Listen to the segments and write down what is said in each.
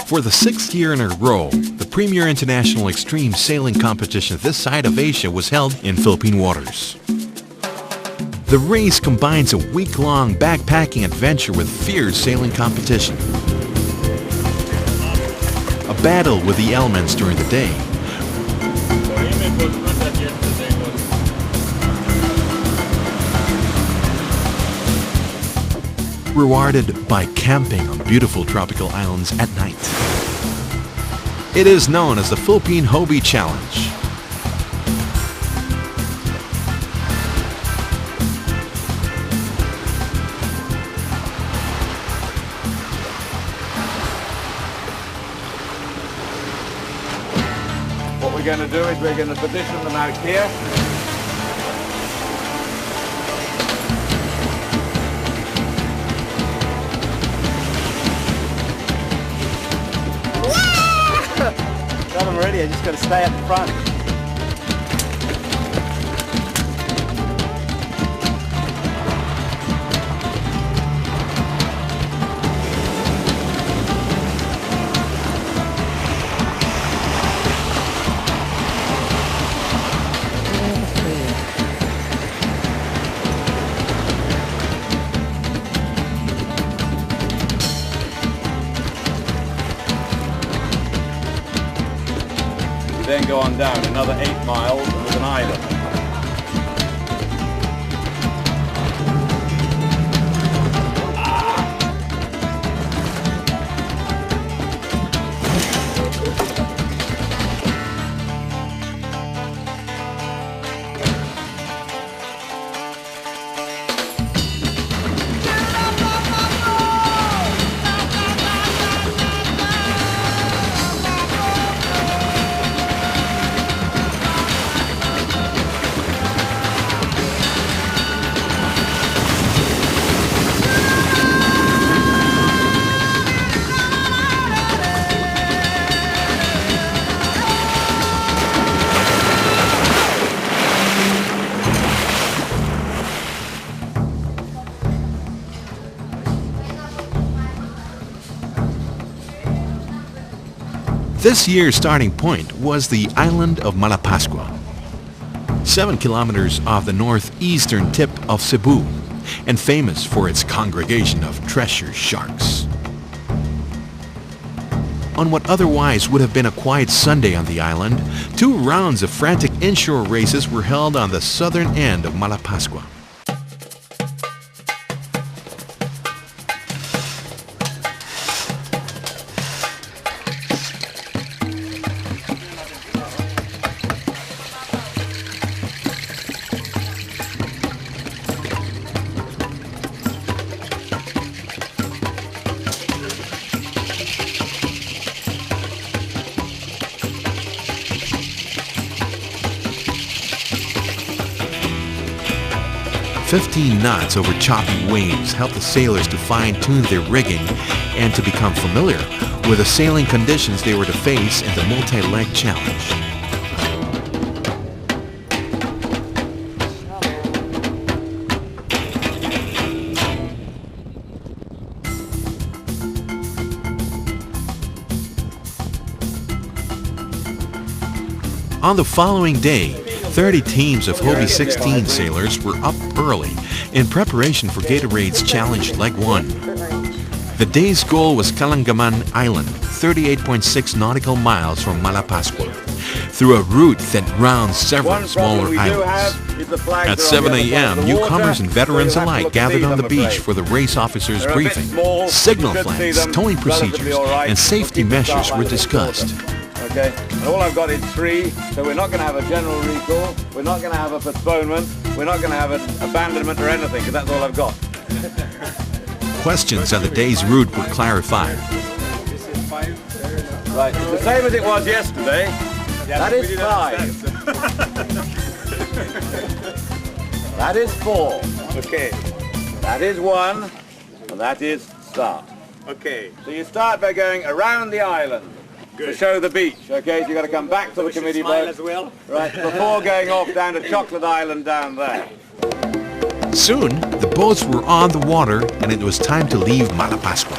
For the 6th year in a row, the premier international extreme sailing competition this side of Asia was held in Philippine waters. The race combines a week-long backpacking adventure with fierce sailing competition, a battle with the elements during the day, rewarded by camping on beautiful tropical islands at night. It is known as the Philippine Hobie Challenge. What we're going to do is we're going to position them out here. Got them ready, I just got to stay up front. Then go on down another 8 miles and there's an island. This year's starting point was the island of Malapascua, 7 kilometers off the northeastern tip of Cebu, and famous for its congregation of treasure sharks. On what otherwise would have been a quiet Sunday on the island, 2 rounds of frantic inshore races were held on the southern end of Malapascua. "15 knots over choppy waves helped the sailors to fine-tune their rigging and to become familiar with the sailing conditions they were to face in the multi-leg challenge. On the following day, 30 teams of Hobie 16 sailors were up early in preparation for Gatorade's Challenge Leg 1. The day's goal was Kalangaman Island, 38.6 nautical miles from Malapascua, through a route that rounds several smaller islands. At 7 a.m., newcomers and veterans alike gathered on the beach for the race officer's briefing. Signal flags, towing procedures, and safety measures were discussed. Okay, and all I've got is 3, so we're not going to have a general recall, we're not going to have a postponement, we're not going to have an abandonment or anything, because that's all I've got. Questions on the day's route were clarified. Right, it's the same as it was yesterday. That is 5. That is 4. Okay. That is 1. And that is start. Okay. So you start by going around the island. To show the beach, okay? So you've got to come back to the committee boat. As well. Right, before going off down to Chocolate Island down there. Soon, the boats were on the water and it was time to leave Malapascua.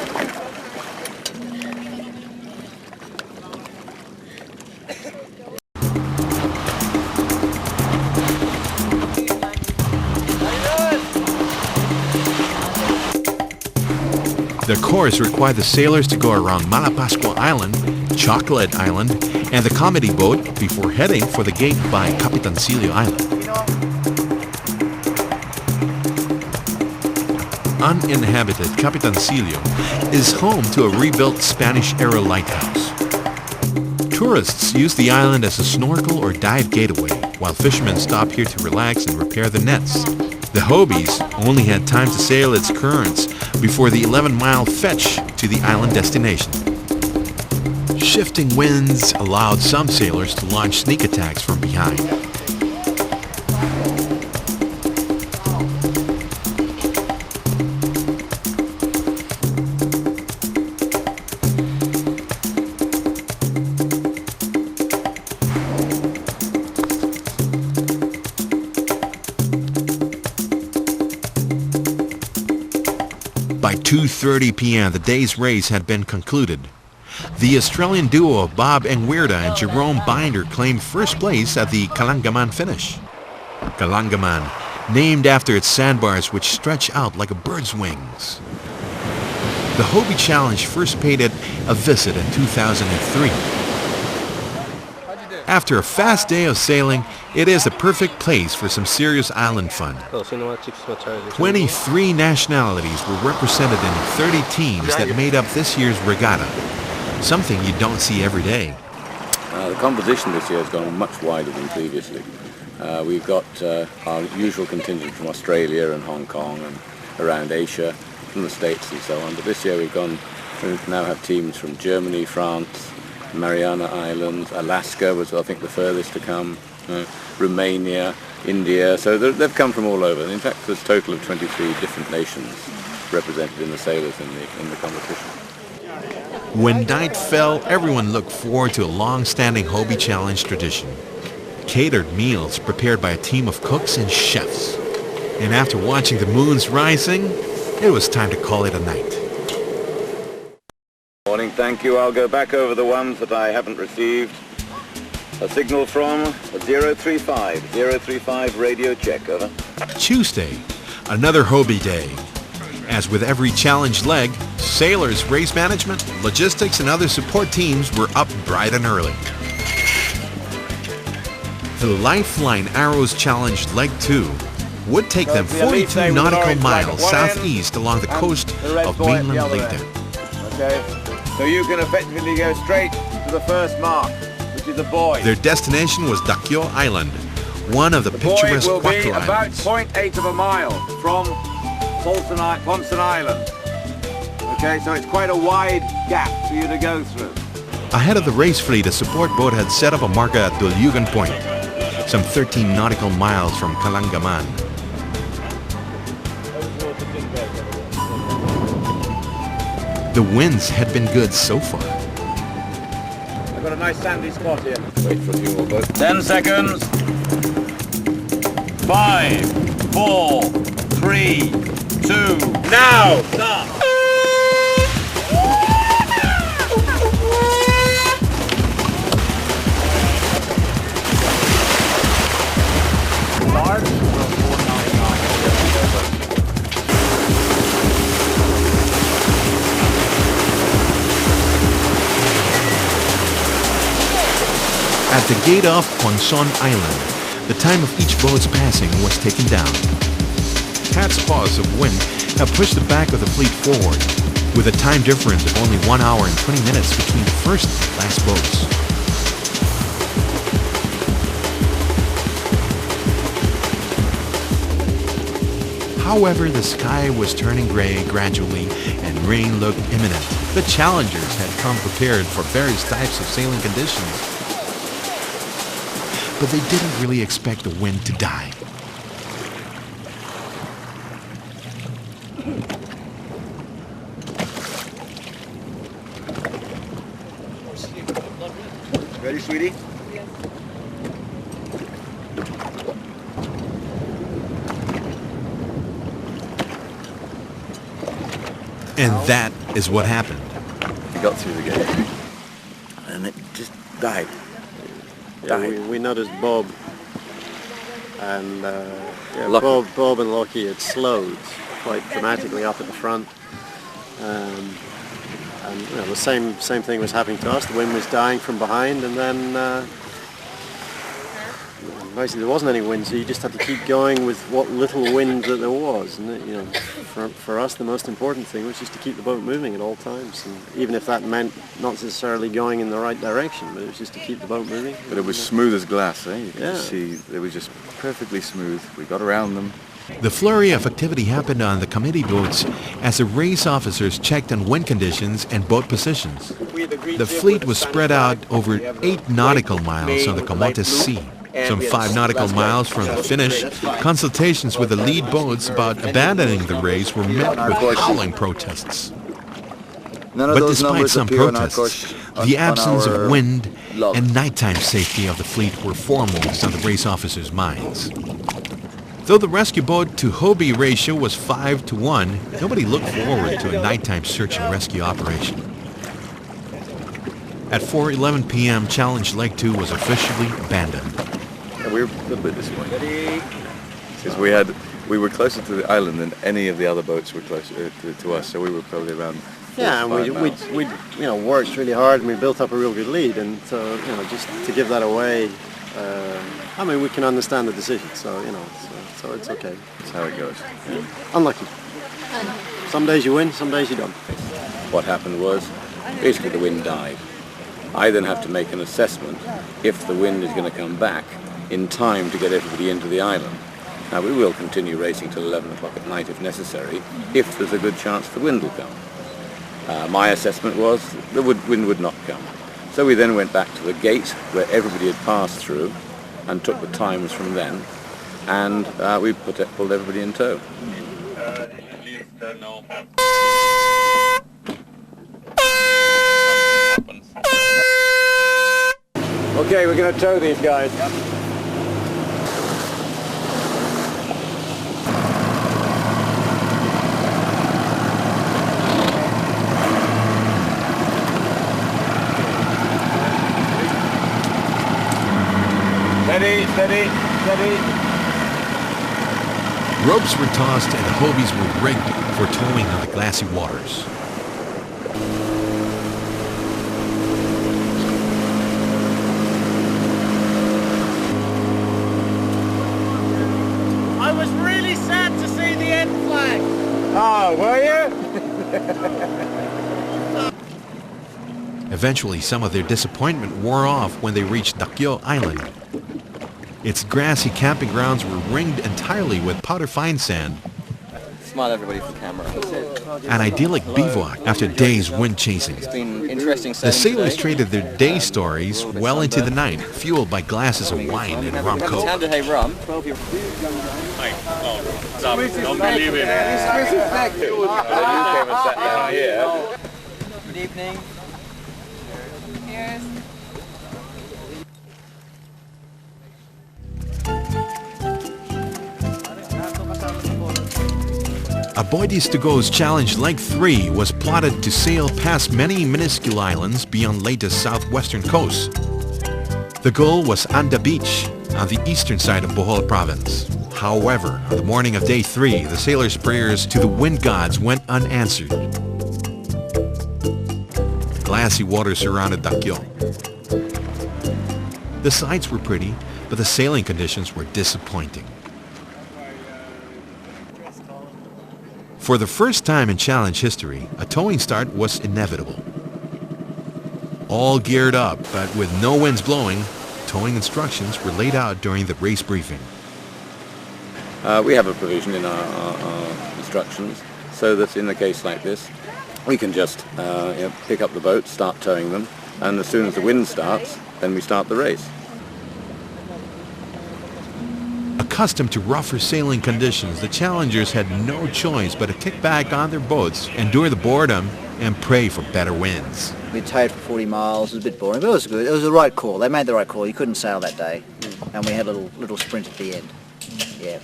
The course required the sailors to go around Malapascua Island, Chocolate Island, and the comedy boat before heading for the gate by Capitancillo Island. Uninhabited Capitancillo is home to a rebuilt Spanish-era lighthouse. Tourists use the island as a snorkel or dive getaway, while fishermen stop here to relax and repair the nets. The Hobies only had time to sail its currents before the 11-mile fetch to the island destination. Shifting winds allowed some sailors to launch sneak attacks from behind. By 2:30 p.m., the day's race had been concluded. The Australian duo of Bob Engwirda and Jerome Binder claimed first place at the Kalangaman finish. Kalangaman, named after its sandbars which stretch out like a bird's wings. The Hobie Challenge first paid it a visit in 2003. After a fast day of sailing, it is a perfect place for some serious island fun. 23 nationalities were represented in 30 teams that made up this year's regatta, something you don't see every day. The composition this year has gone much wider than previously. We've got our usual contingent from Australia and Hong Kong and around Asia, from the States and so on, but this year we now have teams from Germany, France, Mariana Islands, Alaska was I think the furthest to come, Romania, India, so they've come from all over. In fact, there's a total of 23 different nations represented in the sailors in the competition. When night fell, everyone looked forward to a long-standing Hobie Challenge tradition. Catered meals prepared by a team of cooks and chefs. And after watching the moon's rising, it was time to call it a night. Morning, thank you. I'll go back over the ones that I haven't received. A signal from 035. 035 radio check, over. Tuesday, another Hobie day. As with every challenge leg, sailors, race management, logistics, and other support teams were up bright and early. The Lifeline Arrows Challenge Leg 2 would take them 42 nautical miles southeast along the coast of mainland Leyte. Okay, so you can effectively go straight to the first mark, which is a buoy. Their destination was Dakyo Island, one of the picturesque buoy will be Quattro about Islands. 0.8 of a mile from Ponson Island. Okay, so it's quite a wide gap for you to go through. Ahead of the race fleet, a support boat had set up a marker at Dulugan Point, some 13 nautical miles from Kalangaman. The winds had been good so far. I've got a nice sandy spot here. Wait for a few more boats. 10 seconds. 5, 4, 3, 2, now! Stop! At the gate off Ponson Island, the time of each boat's passing was taken down. Catspaws of wind have pushed the back of the fleet forward, with a time difference of only 1 hour and 20 minutes between the first and last boats. However, the sky was turning gray gradually and rain looked imminent. The challengers had come prepared for various types of sailing conditions, but they didn't really expect the wind to die. Ready, sweetie? And that is what happened. We got through the gate, and it just died. We noticed Bob and Lucky. Bob and Lockie had slowed quite dramatically up at the front, And you know, the same thing was happening to us. The wind was dying from behind, and then basically there wasn't any wind, so you just had to keep going with what little wind that there was. And you know, for us, the most important thing was just to keep the boat moving at all times, and even if that meant not necessarily going in the right direction, but it was just to keep the boat moving. But it was smooth as glass, eh? You could Yeah. see it was just perfectly smooth. We got around them. The flurry of activity happened on the committee boats as the race officers checked on wind conditions and boat positions. The fleet was spread out over 8 nautical miles on the Camotes Sea. Some 5 nautical miles from the finish, consultations with the lead boats about abandoning the race were met with howling protests. None of But those despite numbers some appear on our protests, course, the on absence our of wind log. and nighttime safety of the fleet were foremost on the race officers' minds. Though the rescue boat to Hobie ratio was 5 to 1, nobody looked forward to a nighttime search and rescue operation. At 4:11 p.m., Challenge Leg 2 was officially abandoned. And we were a little bit disappointed. Because we were closer to the island than any of the other boats were closer to us, so we were probably around 4 Yeah, or 5 and miles. we you know, worked really hard, and we built up a real good lead, and so you know, just to give that away, I mean, we can understand the decision, so you know, so it's okay. That's how it goes. Unlucky. Some days you win, some days you don't. What happened was, basically the wind died. I then have to make an assessment if the wind is going to come back in time to get everybody into the island. Now we will continue racing till 11 o'clock at night if necessary, if there's a good chance the wind will come. My assessment was the wind would not come. So we then went back to the gate where everybody had passed through and took the times from then, and we pulled everybody in tow. Okay, we're going to tow these guys. Steady, steady, steady. Ropes were tossed and the Hobies were rigged for towing on the glassy waters. I was really sad to see the end flag. Oh, were you? Eventually, some of their disappointment wore off when they reached Dakyo Island. Its grassy camping grounds were ringed entirely with powder fine sand, Smile everybody for the camera. an idyllic bivouac after days wind chasing. It's been interesting The sailing sailors today. traded their day stories well into the night, fueled by glasses of wine and rum coke. Tanda Hay rum. Don't believe it. You came and sat down here. Good evening. Aboitiz to Go's Challenge Leg 3 was plotted to sail past many minuscule islands beyond Leyte's southwestern coast. The goal was Anda Beach, on the eastern side of Bohol province. However, on the morning of day 3, the sailors' prayers to the wind gods went unanswered. Glassy water surrounded Dakyo. The sights were pretty, but the sailing conditions were disappointing. For the first time in Challenge history, a towing start was inevitable. All geared up, but with no winds blowing, towing instructions were laid out during the race briefing. We have a provision in our instructions so that in a case like this, we can just pick up the boat, start towing them, and as soon as the wind starts, then we start the race. Accustomed to rougher sailing conditions, the challengers had no choice but to kick back on their boats, endure the boredom, and pray for better winds. We towed for 40 miles. It was a bit boring, but it was good. It was the right call. They made the right call. You couldn't sail that day. And we had a little sprint at the end. Yeah.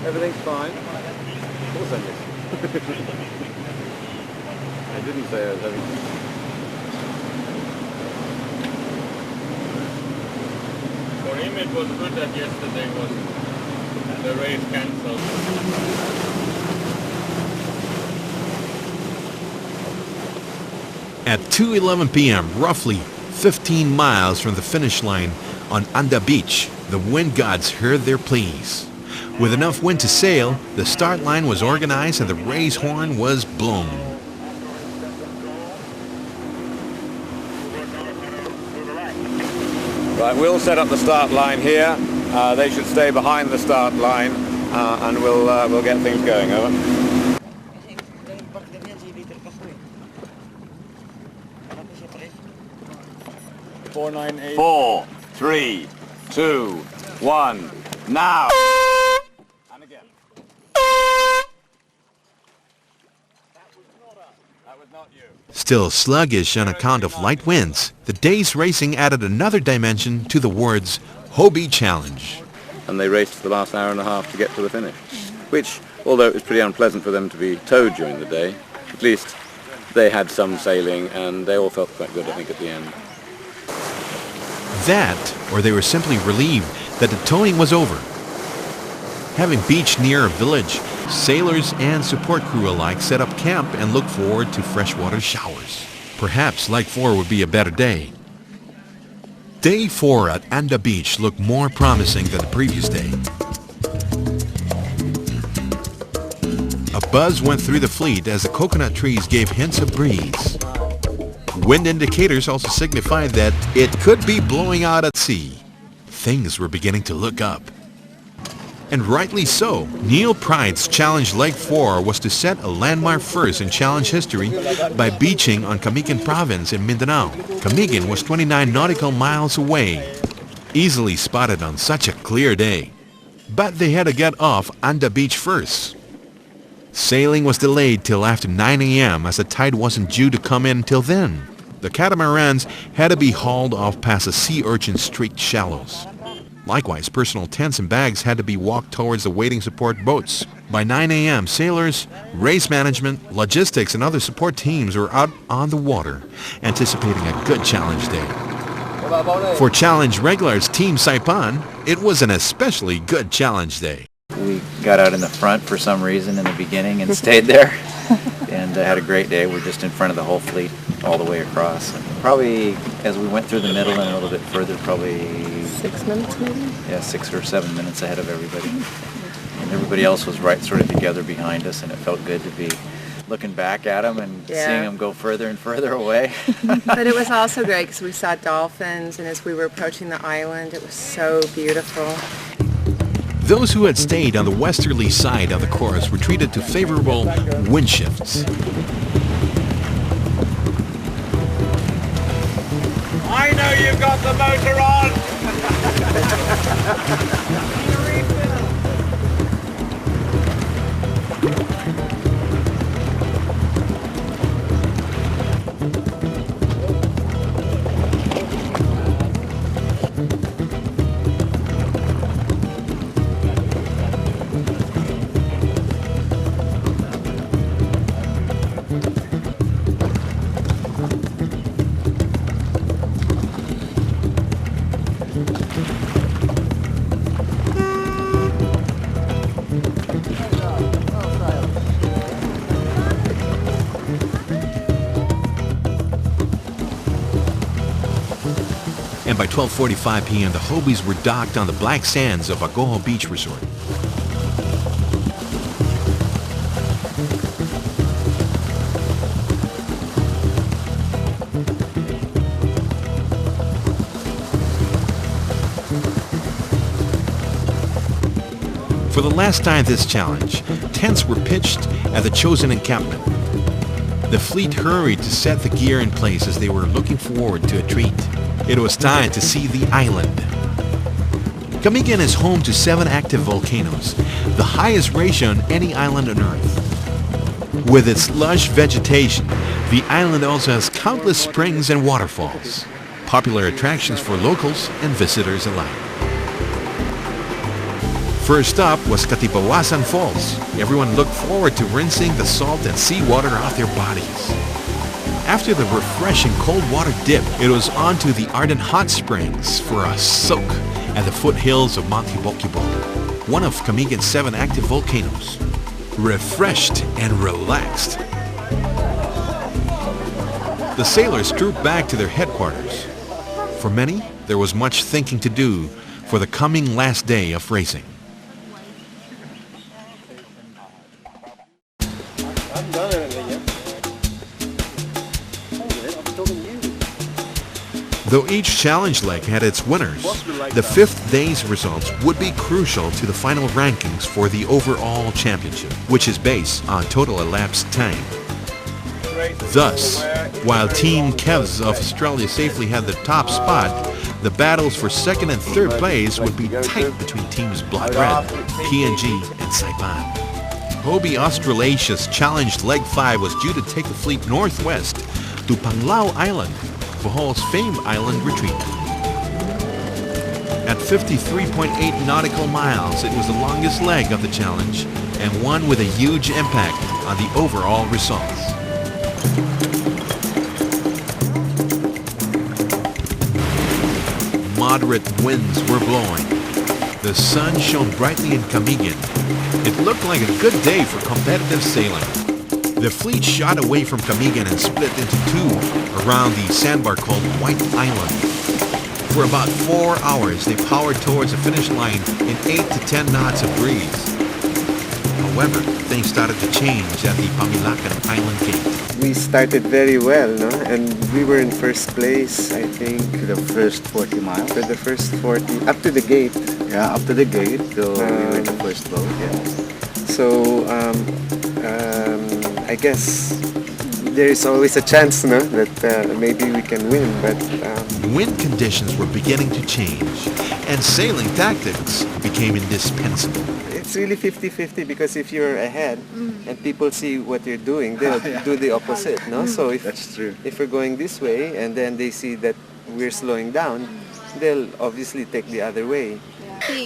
Everything's fine. Of course I did. I didn't say I was having... For him it was good that yesterday was the race cancelled. At 2:11 p.m., roughly 15 miles from the finish line on Anda Beach, the wind gods heard their pleas. With enough wind to sail, the start line was organized and the race horn was blown. Right, we'll set up the start line here. They should stay behind the start line, and we'll get things going. Over. 498. 4, 3, 2, 1, now! And again. That was not you. Still sluggish on account of light winds, the day's racing added another dimension to the words Hobie Challenge. And they raced for the last hour and a half to get to the finish, which, although it was pretty unpleasant for them to be towed during the day, at least they had some sailing and they all felt quite good, I think, at the end. That, or they were simply relieved that the towing was over. Having beached near a village, sailors and support crew alike set up camp and looked forward to freshwater showers. Perhaps Leg 4 would be a better day. Day 4 at Anda Beach looked more promising than the previous day. A buzz went through the fleet as the coconut trees gave hints of breeze. Wind indicators also signified that it could be blowing out at sea. Things were beginning to look up. And rightly so. Neil Pride's Challenge Leg 4 was to set a landmark first in challenge history by beaching on Camiguin Province in Mindanao. Camiguin was 29 nautical miles away, easily spotted on such a clear day. But they had to get off Anda Beach first. Sailing was delayed till after 9 a.m. as the tide wasn't due to come in till then. The catamarans had to be hauled off past the sea urchin-streaked shallows. Likewise, personal tents and bags had to be walked towards the waiting support boats. By 9 a.m., sailors, race management, logistics, and other support teams were out on the water, anticipating a good challenge day. For challenge regulars Team Saipan, it was an especially good challenge day. We got out in the front for some reason in the beginning and stayed there and had a great day. We're just in front of the whole fleet all the way across. And probably as we went through the middle and a little bit further, probably 6 minutes maybe? Yeah, 6 or 7 minutes ahead of everybody. And everybody else was right sort of together behind us, and it felt good to be looking back at them and seeing them go further and further away. But it was also great because we saw dolphins, and as we were approaching the island, it was so beautiful. Those who had stayed on the westerly side of the course were treated to favorable wind shifts. I know you've got the motor on! And by 12:45 p.m., the Hobies were docked on the black sands of Agoho Beach Resort. For the last time this challenge, tents were pitched at the chosen encampment. The fleet hurried to set the gear in place as they were looking forward to a treat. It was time to see the island. Camiguin is home to 7 active volcanoes, the highest ratio on any island on Earth. With its lush vegetation, the island also has countless springs and waterfalls, popular attractions for locals and visitors alike. First up was Katibawasan Falls. Everyone looked forward to rinsing the salt and seawater off their bodies. After the refreshing cold water dip, it was on to the ardent hot springs for a soak at the foothills of Mount Hibokibo, one of Camiguin's 7 active volcanoes. Refreshed and relaxed, The sailors trooped back to their headquarters. For many, there was much thinking to do for the coming last day of racing. Though each challenge leg had its winners, the fifth day's results would be crucial to the final rankings for the overall championship, which is based on total elapsed time. Thus, while Team Kevs of Australia safely had the top spot, the battles for second and third place would be tight between teams Blood Red, PNG, and Saipan. Hobie Australasia's challenge leg 5 was due to take the fleet northwest to Panglao Island, Bohol's famed island retreat. At 53.8 nautical miles, it was the longest leg of the challenge and one with a huge impact on the overall results. Moderate winds were blowing. The sun shone brightly in Camigan. It looked like a good day for competitive sailing. The fleet shot away from Camigan and split into two around the sandbar called White Island. For about 4 hours, they powered towards the finish line in 8 to 10 knots of breeze. However, things started to change at the Pamilacan Island gate. We started very well, no? And we were in first place, I think. The first 40 miles. For the first 40, up to the gate. Yeah, up to the gate, so we were the first boat, yeah. So, I guess there is always a chance, no, that maybe we can win, but... Wind conditions were beginning to change, and sailing tactics became indispensable. It's really 50-50 because if you're ahead and people see what you're doing, they'll do the opposite, no? So if, that's true. If we're going this way and then they see that we're slowing down, they'll obviously take the other way.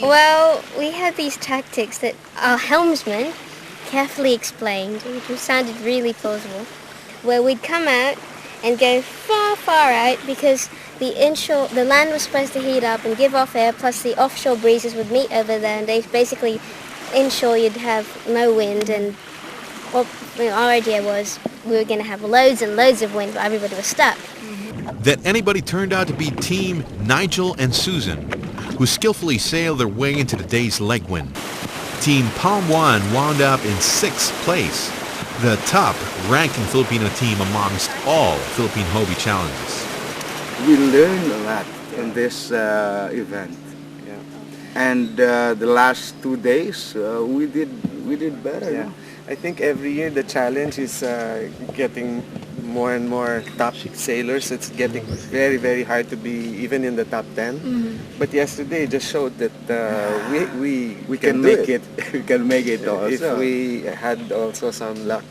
Well, we had these tactics that our helmsman carefully explained, which sounded really plausible, where we'd come out and go far out because the land was supposed to heat up and give off air, plus the offshore breezes would meet over there, and they basically inshore you'd have no wind, and our idea was we were going to have loads and loads of wind, but everybody was stuck. That anybody turned out to be Team Nigel and Susan, who skillfully sailed their way into the day's leg win. Team Palm One wound up in 6th place, the top-ranking Filipino team amongst all Philippine Hobie challenges. We learned a lot in this event, and the last 2 days we did better. Yeah. I think every year the challenge is getting more and more top sailors. It's getting very, very hard to be even in the top 10. But yesterday just showed that we can make it. We can make it also. If we had also some luck.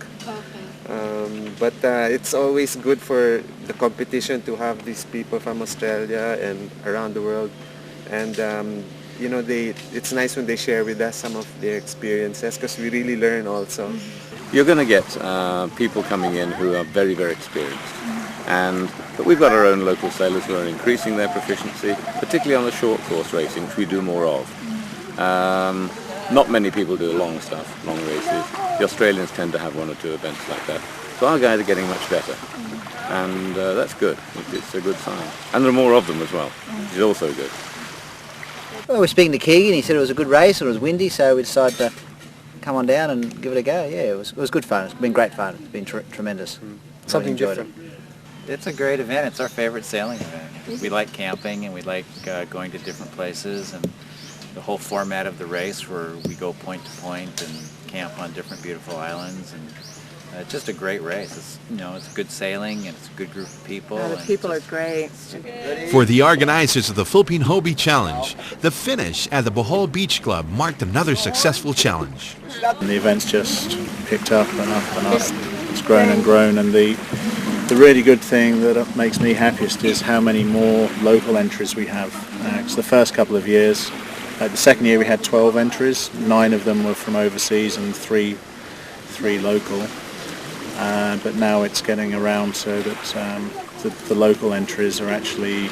But it's always good for the competition to have these people from Australia and around the world, and you know, it's nice when they share with us some of their experiences because we really learn also. You're going to get people coming in who are very, very experienced, but we've got our own local sailors who are increasing their proficiency, particularly on the short course racing, which we do more of. Not many people do long stuff, long races. The Australians tend to have 1 or 2 events like that. So our guys are getting much better, and that's good. It's a good sign. And there are more of them as well, which is also good. Well, we were speaking to Keegan, he said it was a good race, it was windy, so we decided to come on down and give it a go. Yeah, it was good fun. It's been great fun. It's been tremendous. Something different. It's a great event. It's our favorite sailing event. We like camping and we like going to different places, and the whole format of the race where we go point to point and camp on different beautiful islands, and it's just a great race. It's, you know, it's good sailing and it's a good group of people. The people are great. For the organizers of the Philippine Hobie Challenge, the finish at the Bohol Beach Club marked another successful challenge. And the event's just picked up and up and up. It's grown and grown, and the really good thing that makes me happiest is how many more local entries we have. It's the first couple of years. The second year we had 12 entries. 9 of them were from overseas and three local. But now it's getting around so that the local entries are actually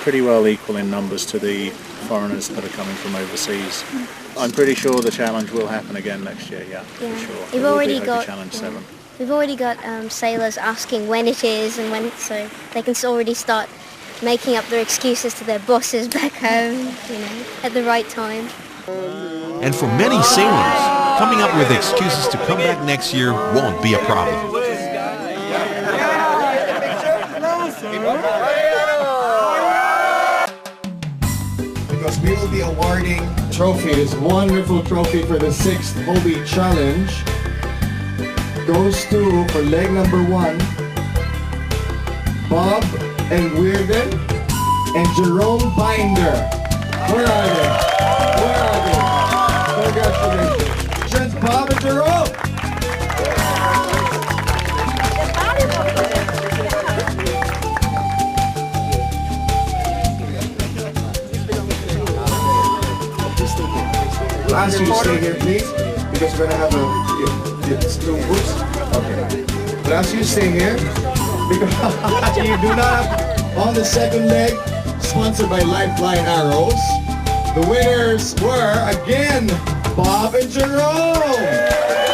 pretty well equal in numbers to the foreigners that are coming from overseas. I'm pretty sure the challenge will happen again next year, for sure. You've already got Challenge 7. We've already got sailors asking when it is and when, so they can already start making up their excuses to their bosses back home, you know, at the right time. And for many sailors, coming up with excuses to come back next year won't be a problem. Because we will be awarding trophy, this wonderful trophy for the 6th Hobie Challenge, goes to, for leg number 1, Bob and Weirden and Jerome Binder. Where are they? Where are they? Congratulations, Bob and Jerome! We'll ask you to stay here, please, because we're going to have it's two books. Okay. We'll ask you to stay here, because you do not have, on the second leg, sponsored by Lifeline Arrows. The winners were, again, Bob and Jerome!